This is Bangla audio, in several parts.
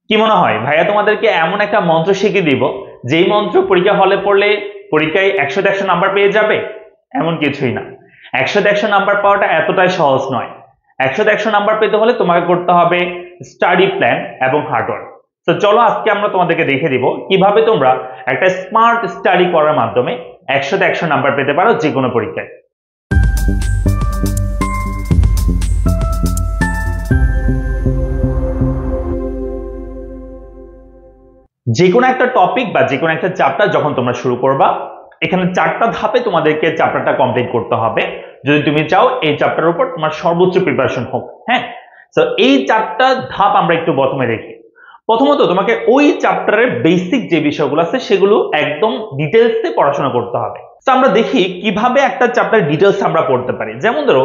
কি মনে হয় ভাইয়া তোমাদেরকে এমন একটা মন্ত্র শিখিয়ে দিব যেই মন্ত্র পরীক্ষা হলে পড়লে পরীক্ষায় 100-100 নাম্বার পেয়ে যাবে? এমন কিছুই না। 100-100 নাম্বার পাওয়াটা এতটাই সহজ নয়। 100-100 নাম্বার পেতে হলে তোমাকে করতে হবে স্টাডি প্ল্যান এবং হার্ডওয়ার্ক। তো চলো আজকে আমরা তোমাদেরকে দেখে দিব কিভাবে তোমরা একটা স্মার্ট স্টাডি করার মাধ্যমে 100-100 নাম্বার পেতে পারো যে কোনো পরীক্ষায়। যে কোনো একটা টপিক বা যে কোনো একটা চ্যাপ্টার যখন তোমরা শুরু করবা, এখানে 4টা ধাপে তোমাদেরকে চ্যাপ্টারটা কমপ্লিট করতে হবে যদি তুমি চাও এই চ্যাপ্টারের উপর তোমার সর্বোচ্চ প্রিপারেশন হোক। হ্যাঁ, তো এই 4টা ধাপ আমরা একটু প্রথমে দেখি। প্রথমত তোমাকে ওই চ্যাপ্টারের বেসিক যে বিষয়গুলো আছে সেগুলো একদম ডিটেলসে পড়াশোনা করতে হবে। তো আমরা দেখি কিভাবে একটা চ্যাপ্টার ডিটেলস আমরা পড়তে পারি। যেমন ধরো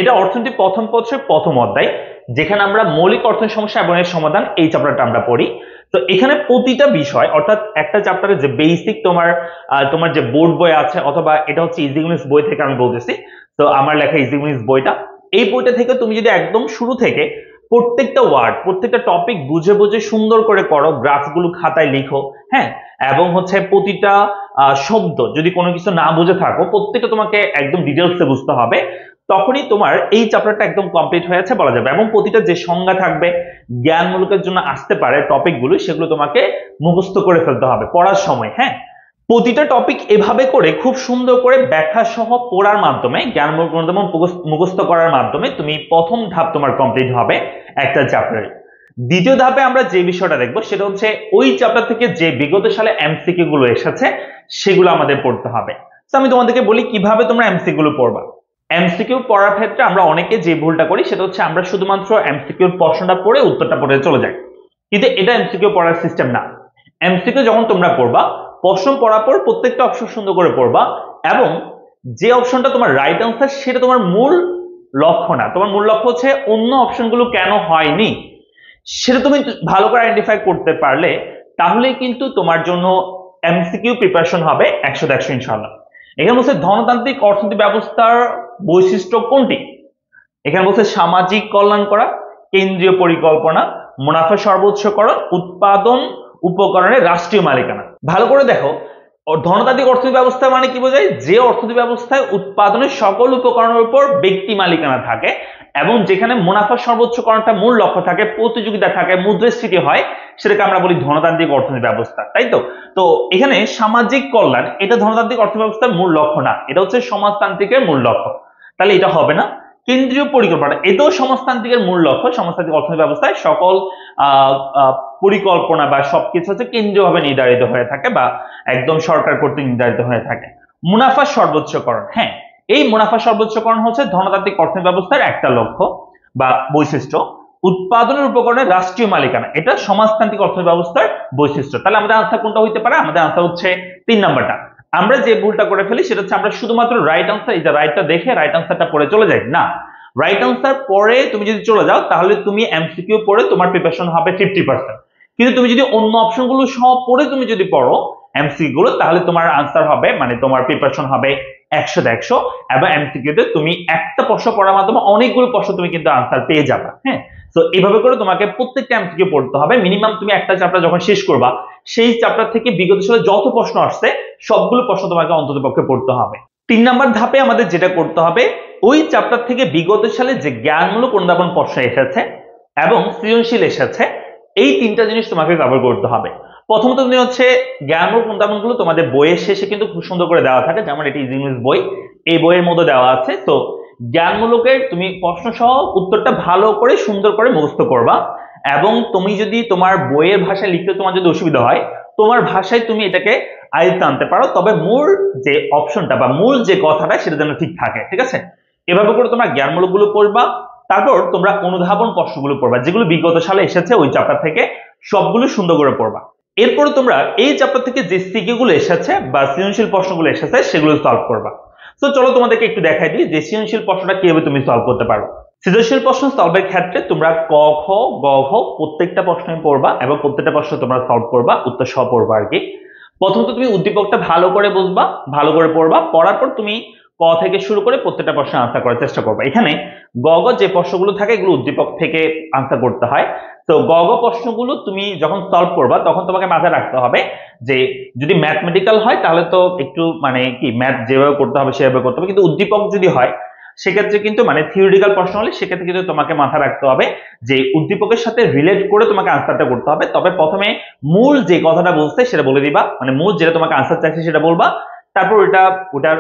এটা অর্থনীতি প্রথম পত্রের প্রথম অধ্যায়, যেখানে আমরা মৌলিক অর্থনীতি সমস্যা এবং এর সমাধান এই চ্যাপ্টারটা আমরা পড়ি। তো এখানে প্রতিটা বিষয় অর্থাৎ একটা চ্যাপ্টারে যে বেসিক তোমার যে বোর্ড বই আছে, অথবা এটা হচ্ছে ইজি ইংলিশ বই থেকে আমি বলতেছি, তো আমার লেখা ইজি ইংলিশ বইটা, এই বইটা থেকে তুমি যদি একদম শুরু থেকে প্রত্যেকটা ওয়ার্ড প্রত্যেকটা টপিক বুঝে বুঝে সুন্দর করে করো, গ্রাফগুলো খাতায় লিখো, হ্যাঁ, এবং হচ্ছে প্রতিটা শব্দ যদি কোনো কিছু না বুঝে থাকো প্রত্যেকটা তোমাকে একদম ডিটেলসে বুঝতে হবে, তখনই তোমার এই চ্যাপ্টারটা একদম কমপ্লিট হয়ে আছে বলা যাবে। এবং প্রতিটা যে সংজ্ঞা থাকবে, জ্ঞানমূলকের জন্য আসতে পারে টপিকগুলো, সেগুলো তোমাকে মুখস্থ করে ফেলতে হবে পড়ার সময়। হ্যাঁ, প্রতিটা টপিক এভাবে করে খুব সুন্দর করে ব্যাখ্যা সহ পড়ার মাধ্যমে, জ্ঞানমূলক মুখস্থ করার মাধ্যমে তুমি প্রথম ধাপ তোমার কমপ্লিট হবে একটা চ্যাপ্টারে। দ্বিতীয় ধাপে আমরা যে বিষয়টা দেখবো সেটা হচ্ছে ওই চ্যাপ্টার থেকে যে বিগত সালে এমসিকিউ গুলো এসেছে সেগুলো আমাদের পড়তে হবে। তো আমি তোমাদেরকে বলি কিভাবে তোমরা এমসিকিউ গুলো পড়বা। এমসিকিউ পড়ার ক্ষেত্রে আমরা অনেকে যে ভুলটা করি সেটা হচ্ছে আমরা শুধুমাত্র এমসিকিউর প্রশ্নটা পড়ে উত্তরটা পড়ে চলে যাই, কিন্তু এটা এমসিকিউ পড়ার সিস্টেম না। এমসিকিউ যখন তোমরা পড়বা, প্রশ্ন পড়ার পর প্রত্যেকটা অপশন সুন্দর করে পড়বা, এবং যে অপশনটা তোমার রাইট আনসার সেটা তোমার মূল লক্ষ্য না। তোমার মূল লক্ষ্য হচ্ছে অন্য অপশনগুলো কেন হয়নি সেটা তুমি ভালো করে আইডেন্টিফাই করতে পারলে তাহলে কিন্তু তোমার জন্য এমসিকিউ প্রিপারেশন হবে 100-100 ইনশাআল্লাহ। এখানে বলছে ধনতান্ত্রিক অর্থনৈতিক ব্যবস্থার বৈশিষ্ট্য কোনটি? এখানে বলছে সামাজিক কল্যাণ করা, কেন্দ্রীয় পরিকল্পনা, মুনাফা সর্বোচ্চকরণ, উৎপাদন উপকরণের রাষ্ট্রীয় মালিকানা। ভালো করে দেখো, ধনতান্ত্রিক অর্থনৈতিক ব্যবস্থা মানে কি বোঝায়? যে অর্থনৈতিক ব্যবস্থায় উৎপাদনের সকল উপকরণের উপর ব্যক্তি মালিকানা থাকে এবং যেখানে মুনাফা সর্বোচ্চকরণটা মূল লক্ষ্য থাকে, প্রতিযোগিতা থাকে, মুদ্রাস্ফীতি হয়, সেটাকে আমরা বলি ধনতান্ত্রিক অর্থনৈতিক ব্যবস্থা, তাই তো? তো এখানে সামাজিক কল্যাণ এটা ধনতান্ত্রিক অর্থনৈতিক ব্যবস্থার মূল লক্ষ্য না, এটা হচ্ছে সমাজতান্ত্রিকের মূল লক্ষ্য, তাহলে এটা হবে না। কেন্দ্রীয় পরিকল্পনা এটাও সমাজতান্ত্রিকের মূল লক্ষ্য, সমাজতান্ত্রিক অর্থনৈতিক ব্যবস্থায় সকল পরিকল্পনা বা সবকিছু হচ্ছে কেন্দ্রীয়ভাবে নির্ধারিত হয়ে থাকে বা একদম সরকার কর্তৃক নির্ধারিত হয়ে থাকে। মুনাফা সর্বোচ্চকরণ, হ্যাঁ, এই মুনাফা সর্বোচ্চকরণ হচ্ছে ধনতান্ত্রিক অর্থনৈতিক ব্যবস্থার একটা লক্ষ্য বা বৈশিষ্ট্য। উৎপাদনের উপকরণের রাষ্ট্রীয় মালিকানা এটা সমাজতান্ত্রিক অর্থনৈতিক ব্যবস্থার বৈশিষ্ট্য। তাহলে আমাদের আনসার কোনটা হইতে পারে? আমাদের আনসার হচ্ছে 3 নাম্বারটা। আমরা যে ভুলটা করে ফেলি সেটা হচ্ছে আমরা শুধুমাত্র রাইট আনসার, এই যে রাইটটা দেখে রাইট আনসারটা পড়ে চলে যাই না। রাইট আনসার পড়ে তুমি যদি চলে যাও তাহলে তুমি এমসিকিউ পড়ে তোমার প্রিপারেশন হবে 50%, কিন্তু তুমি যদি অন্য অপশনগুলো সব পড়ে তুমি যদি পড়ো এমসিকিউ গুলো, তাহলে তোমার আনসার হবে মানে তোমার প্রিপারেশন হবে 100-100, এবং এমসিকিউ তে তুমি একটা প্রশ্ন পড়ার মাধ্যমে অনেকগুলো প্রশ্ন তুমি কিন্তু আনসার পেয়ে যাবে। হ্যাঁ, তো এইভাবে করে তোমাকে প্রত্যেকটা এমসিকিউ পড়তে হবে। মিনিমাম তুমি একটা চ্যাপ্টার যখন শেষ করবা সেই চ্যাপ্টার থেকে বিগত সালে যত প্রশ্ন আসছে সবগুলো প্রশ্ন তোমাকে অন্ততপক্ষে পড়তে হবে। 3 নাম্বার ধাপে আমাদের যেটা করতে হবে, ওই চ্যাপ্টার থেকে বিগত সালে যে জ্ঞানমূলক অনুধাবন প্রশ্ন এসেছে এবং সৃজনশীল এসেছে, এই 3টা জিনিস তোমাকে কভার করতে হবে। প্রথমত তুমি হচ্ছে জ্ঞানমূলক অনুধাবনগুলো তোমাদের বইয়ের শেষে কিন্তু খুব সুন্দর করে দেওয়া থাকে, যেমন এটি ইজি ইংলিশ বই, এই বইয়ের মধ্যে দেওয়া আছে। তো জ্ঞানমূলকের তুমি প্রশ্ন সহ উত্তরটা ভালো করে সুন্দর করে মুখস্থ করবা, এবং তুমি যদি তোমার বইয়ের ভাষায় লিখতে তোমার যদি অসুবিধা হয় তোমার ভাষায় তুমি এটাকে আয়ত্তে আনতে পারো, তবে মূল যে অপশনটা বা মূল যে কথাটা সেটা যেন ঠিক থাকে, ঠিক আছে? এভাবে করে তোমরা জ্ঞানমূলক গুলো পড়বা, তারপর তোমরা অনুধাবন প্রশ্নগুলো পড়বা যেগুলো বিগত সালে এসেছে ওই চ্যাপ্টার থেকে, সবগুলো সুন্দর করে পড়বা। এরপরে তোমরা এই চ্যাপ্টার থেকে যে সিকিউ গুলো এসেছে বা সৃজনশীল প্রশ্নগুলো এসেছে সেগুলো সলভ করবা। তো চলো তোমাদেরকে একটু দেখাই দিই যে সৃজনশীল প্রশ্নটা কিভাবে তুমি সলভ করতে পারো। সৃজনশীল প্রশ্ন সলভের ক্ষেত্রে তোমরা ক খ গ ঘ প্রত্যেকটা প্রশ্নই পড়বা এবং প্রত্যেকটা প্রশ্ন তোমরা সলভ করবা, উত্তর সহ পড়বা আর কি। প্রথমত তুমি উদ্দীপকটা ভালো করে বুঝবা, ভালো করে পড়বা, পড়ার পর তুমি ক থেকে শুরু করে প্রত্যেকটা প্রশ্ন আনসার করার চেষ্টা করবো। এখানে গ গ যে প্রশ্নগুলো থাকে এগুলো উদ্দীপক থেকে আনসার করতে হয়। তো গ গ প্রশ্নগুলো তুমি যখন সলভ করবা তখন তোমাকে মাথায় রাখতে হবে যে যদি ম্যাথমেটিক্যাল হয় তাহলে তো একটু মানে কি ম্যাথ যেভাবে করতে হবে সেভাবে করতে হবে, কিন্তু উদ্দীপক যদি হয় সেক্ষেত্রে কিন্তু মানে থিওরিটিক্যাল প্রশ্ন হলে সেক্ষেত্রে কিন্তু তোমাকে মাথায় রাখতে হবে যে উদ্দীপকের সাথে রিলেট করে তোমাকে আনসারটা করতে হবে। তবে প্রথমে মূল যে কথাটা বলছে সেটা বলে দিবা, মানে মূল যেটা তোমাকে আনসার চাইছে সেটা বলবা, তারপর ওটার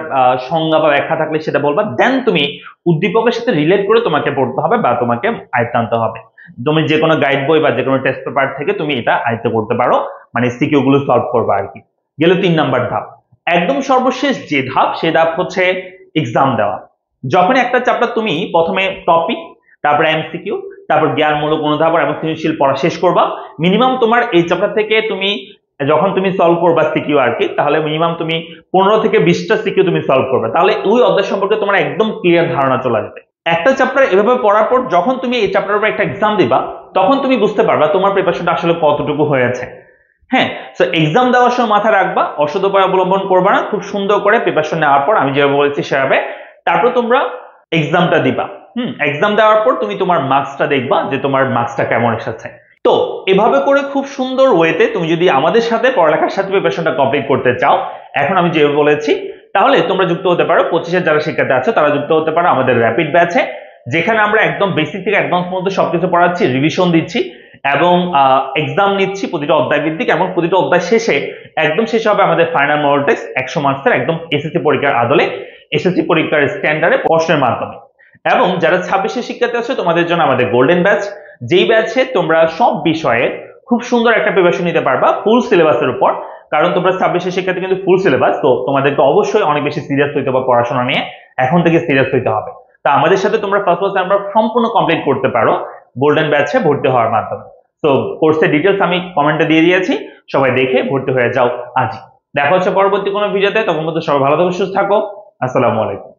সংজ্ঞা বা ব্যাখ্যা থাকলে সেটা বলবা, দেন তুমি উদ্দীপকের সাথে রিলেট করে তোমাকে পড়তে হবে বা তোমাকে আয়ত্তে আনতে হবে। তুমি যে কোনো গাইড বই বা যে কোনো টেস্ট পেপার থেকে তুমি এটা আয়ত্ত করতে পারো, মানে সিকিউ গুলো সলভ করবা আর কি। গেল 3 নাম্বার ধাপ। একদম সর্বশেষ যে ধাপ সে ধাপ হচ্ছে এক্সাম দেওয়া। যখন একটা চ্যাপ্টার তুমি প্রথমে টপিক, তারপরে এমসিকিউ, তারপর জ্ঞানমূলক অনুধাবন এবং সৃজনশীল পড়া শেষ করবা, মিনিমাম তোমার এই চ্যাপ্টার থেকে তুমি যখন তুমি সলভ করবা সিকিউ আর কি, তাহলে মিনিমাম তুমি 15 থেকে 20টা সিকিউ তুমি সলভ করবে, তাহলে ওই অধ্যায় সম্পর্কে তোমার একদম ক্লিয়ার ধারণা চলে আসবে। একটা চ্যাপ্টার এভাবে পড়ার পর যখন তুমি এই চ্যাপ্টারের উপর একটা এক্সাম দিবা তখন তুমি বুঝতে পারবা তোমার প্রিপারেশনটা আসলে কতটুকু হয়েছে। হ্যাঁ, তো এক্সাম দেওয়ার সময় মাথায় রাখবা অসৎ উপায় অবলম্বন করবা না, খুব সুন্দর করে প্রিপারেশন নেওয়ার পর আমি যেভাবে বলেছি সেভাবে তারপর তোমরা এক্সামটা দিবা। এক্সাম দেওয়ার পর তুমি তোমার মার্কসটা দেখবা যে তোমার মার্কসটা কেমন এসেছে। তো এভাবে করে খুব সুন্দর ওয়েতে তুমি যদি আমাদের সাথে পড়ালেখার সাথে প্রিপারেশনটা কমপ্লিট করতে চাও, এখন আমি যেভাবে বলেছি, তাহলে তোমরা যুক্ত হতে পারো 25-এর যারা শিক্ষার্থী আছে তারা যুক্ত হতে পারো আমাদের র্যাপিড ব্যাচে, যেখানে আমরা একদম বেসিক থেকে অ্যাডভান্স পর্যন্ত সবকিছু পড়াচ্ছি, রিভিশন দিচ্ছি এবং এক্সাম নিচ্ছি প্রতিটা অধ্যায় ভিত্তিক, এবং প্রতিটা অধ্যায় শেষে একদম শেষে হবে আমাদের ফাইনাল মডেল টেস্ট 100 মার্কসের, একদম এসএসসি পরীক্ষার আদলে, এসএসসি পরীক্ষার স্ট্যান্ডার্ডে প্রশ্নের মাধ্যমে। এবং যারা 26-এর শিক্ষার্থী আছে তোমাদের জন্য আমাদের গোল্ডেন ব্যাচ, যেই ব্যাচে তোমরা সব বিষয়ে খুব সুন্দর একটা প্রিপারেশন নিতে পারবা ফুল সিলেবাসের উপর। কারণ তোমরা 26-এর শিক্ষার্থী কিন্তু ফুল সিলেবাস, তো তোমাদেরকে অবশ্যই অনেক বেশি সিরিয়াস হইতে হবে পড়াশোনা নিয়ে, এখন থেকে সিরিয়াস হইতে হবে। তা আমাদের সাথে তোমরা ফার্স্ট ক্লাস আমরা সম্পূর্ণ কমপ্লিট করতে পারো গোল্ডেন ব্যাচে ভর্তি হওয়ার মাধ্যমে। তো কোর্সের ডিটেলস আমি কমেন্টে দিয়ে দিয়েছি, সবাই দেখে ভর্তি হয়ে যাও আজই। দেখা হচ্ছে পরবর্তী কোনো ভিডিওতে, তখন মধ্যে সবাই ভালো থাকো, সুস্থ থাকো। আসসালামু আলাইকুম।